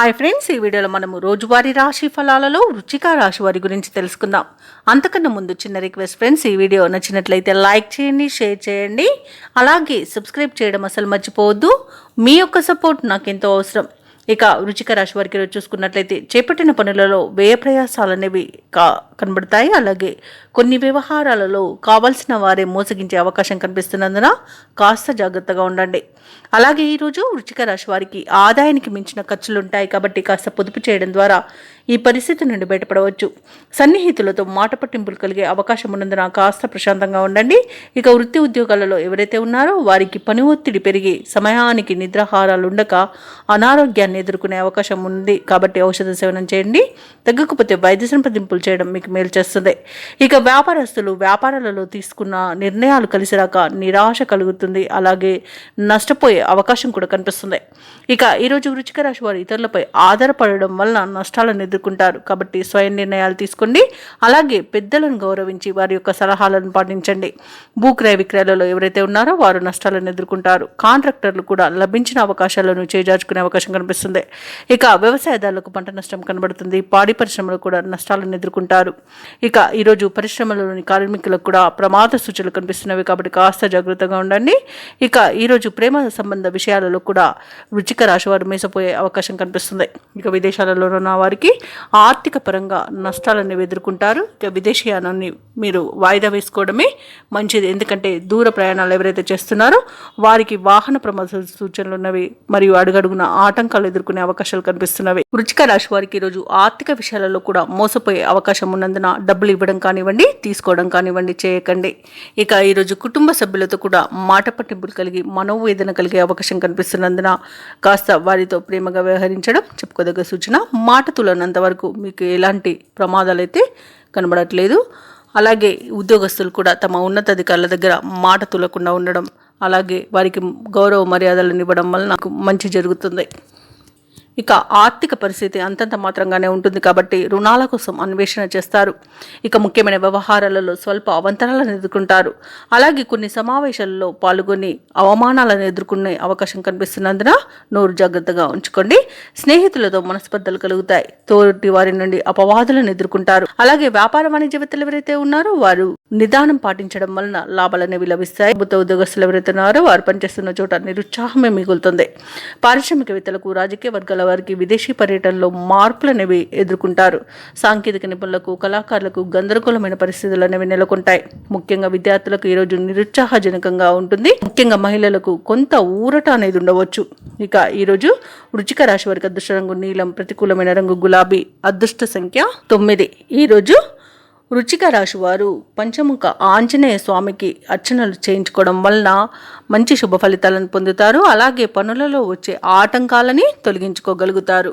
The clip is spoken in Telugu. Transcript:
హాయ్ ఫ్రెండ్స్, ఈ వీడియోలో మనము రోజువారీ రాశి ఫలాలలో వృశ్చిక రాశి వారి గురించి తెలుసుకుందాం. అంతకన్నా ముందు చిన్న రిక్వెస్ట్ ఫ్రెండ్స్, ఈ వీడియో నచ్చినట్లయితే లైక్ చేయండి, షేర్ చేయండి, అలాగే సబ్స్క్రైబ్ చేయడం అసలు మర్చిపోవద్దు. మీ యొక్క సపోర్ట్ నాకు ఎంతో అవసరం. ఇక వృశ్చిక రాశి వారికి చూసుకున్నట్లయితే చేపట్టిన పనులలో వ్యయ ప్రయాసాలు అనేవి కనబడతాయి. అలాగే కొన్ని వ్యవహారాలలో కావాల్సిన వారే మోసగించే అవకాశం కనిపిస్తున్నందున కాస్త జాగ్రత్తగా ఉండండి. అలాగే ఈరోజు వృశ్చిక రాశి వారికి ఆదాయానికి మించిన ఖర్చులు ఉంటాయి కాబట్టి కాస్త పొదుపు చేయడం ద్వారా ఈ పరిస్థితి నుండి బయటపడవచ్చు. సన్నిహితులతో మాట పట్టింపులు కలిగే అవకాశం ఉన్నందున కాస్త ప్రశాంతంగా ఉండండి. ఇక వృత్తి ఉద్యోగాలలో ఎవరైతే ఉన్నారో వారికి పని ఒత్తిడి పెరిగి సమయానికి నిద్రాహారాలు ఉండక అనారోగ్యాన్ని ఎదుర్కొనే అవకాశం ఉంది కాబట్టి ఔషధ సేవనం చేయండి. తగ్గకపోతే వైద్య సంప్రదింపులు చేయడం మీకు మేలు చేస్తుంది. ఇక వ్యాపారస్తులు వ్యాపారాలలో తీసుకున్న నిర్ణయాలు కలిసి రాక నిరాశ కలుగుతుంది. అలాగే నష్టపోయే అవకాశం కూడా కనిపిస్తుంది. ఇక ఈరోజు వృశ్చిక రాశి వారు ఇతరులపై ఆధారపడడం వలన నష్టాలను ఎదుర్కొంటారు కాబట్టి స్వయం నిర్ణయాలు తీసుకోండి. అలాగే పెద్దలను గౌరవించి వారి యొక్క సలహాలను పాటించండి. భూక్రయ విక్రయాలలో ఎవరైతే ఉన్నారో వారు నష్టాలను ఎదుర్కొంటారు. కాంట్రాక్టర్లు కూడా లభించిన అవకాశాలను చేజార్చుకునే అవకాశం కనిపిస్తుంది. ఇక వ్యవసాయదారులకు పంట నష్టం కనబడుతుంది. పాడి పరిశ్రమలు కూడా నష్టాలను ఎదుర్కొంటారు. ఇక ఈరోజు పరిశ్రమలోని కార్మికులకు కూడా ప్రమాద సూచనలు కనిపిస్తున్నవి కాబట్టి కాస్త జాగ్రత్తగా ఉండండి. ఇక ఈరోజు ప్రేమ సంబంధ విషయాలలో కూడా వృశ్చిక రాశి వారు మేసపోయే అవకాశం కనిపిస్తుంది. ఇక విదేశాలలో ఉన్న వారికి ఆర్థిక పరంగా నష్టాలను ఎదుర్కొంటారు. ఇక విదేశీయానాన్ని మీరు వాయిదా వేసుకోవడమే మంచిది. ఎందుకంటే దూర ప్రయాణాలు ఎవరైతే చేస్తున్నారో వారికి వాహన ప్రమాద సూచనలు ఉన్నవి మరియు అడుగడుగున ఆటంకాలు ఎదుర్కొనే అవకాశాలు కనిపిస్తున్నవి. వృశ్చిక రాశి వారికి ఈరోజు ఆర్థిక విషయాలలో కూడా మోసపోయే అవకాశం ఉన్నందున డబ్బులు ఇవ్వడం కానివ్వండి, తీసుకోవడం కానివ్వండి చేయకండి. ఇక ఈరోజు కుటుంబ సభ్యులతో కూడా మాట పట్టింపులు కలిగి మనోవేదన కలిగే అవకాశం కనిపిస్తున్నందున కాస్త వారితో ప్రేమగా వ్యవహరించడం చెప్పుకోదగ్గ సూచన. మాట తులనంత వరకు మీకు ఎలాంటి ప్రమాదాలు అయితే కనబడట్లేదు. అలాగే ఉద్యోగస్తులు కూడా తమ ఉన్నతాధికారుల దగ్గర మాట తులకుండా ఉండడం, అలాగే వారికి గౌరవ మర్యాదలను ఇవ్వడం వల్ల నాకు మంచి జరుగుతుంది. ఇక ఆర్థిక పరిస్థితి అంతంత మాత్రంగానే ఉంటుంది కాబట్టి రుణాల కోసం అన్వేషణ చేస్తారు. ఇక ముఖ్యమైన వ్యవహారాలలో స్వల్ప అవంతరాలను ఎదుర్కొంటారు. అలాగే కొన్ని సమావేశాలలో పాల్గొని అవమానాలను ఎదుర్కొనే అవకాశం కనిపిస్తున్నందున నోరు జాగ్రత్తగా ఉంచుకోండి. స్నేహితులతో మనస్పర్ధలు కలుగుతాయి. తోటి వారి నుండి అపవాదులను ఎదుర్కొంటారు. అలాగే వ్యాపార వాణిజ్యవేత్తలు ఎవరైతే ఉన్నారో వారు నిదానం పాటించడం వలన లాభాలు అనేవి లభిస్తాయి. ప్రభుత్వ ఉద్యోగస్తులు ఎవరైతే ఉన్నారో వారు పనిచేస్తున్న చోట నిరుత్సాహమే మిగులుతుంది. పారిశ్రామికవేత్తలకు రాజకీయ వర్గాల వారికి విదేశీ పర్యటనలో మార్పులు అనేవి ఎదుర్కొంటారు. సాంకేతిక నిపుణులకు కళాకారులకు గందరగోళమైన పరిస్థితులు అనేవి నెలకొంటాయి. ముఖ్యంగా విద్యార్థులకు ఈరోజు నిరుత్సాహజనకంగా ఉంటుంది. ముఖ్యంగా మహిళలకు కొంత ఊరట అనేది ఉండవచ్చు. ఇక ఈరోజు వృశ్చిక రాశి వారికి అదృష్ట రంగు నీలం, ప్రతికూలమైన రంగు గులాబీ, అదృష్ట సంఖ్య 9. ఈరోజు వృశ్చిక రాశి వారు పంచముఖ ఆంజనేయ స్వామికి అర్చనలు చేయించుకోవడం వలన మంచి శుభ ఫలితాలను పొందుతారు. అలాగే పనులలో వచ్చే ఆటంకాలని తొలగించుకోగలుగుతారు.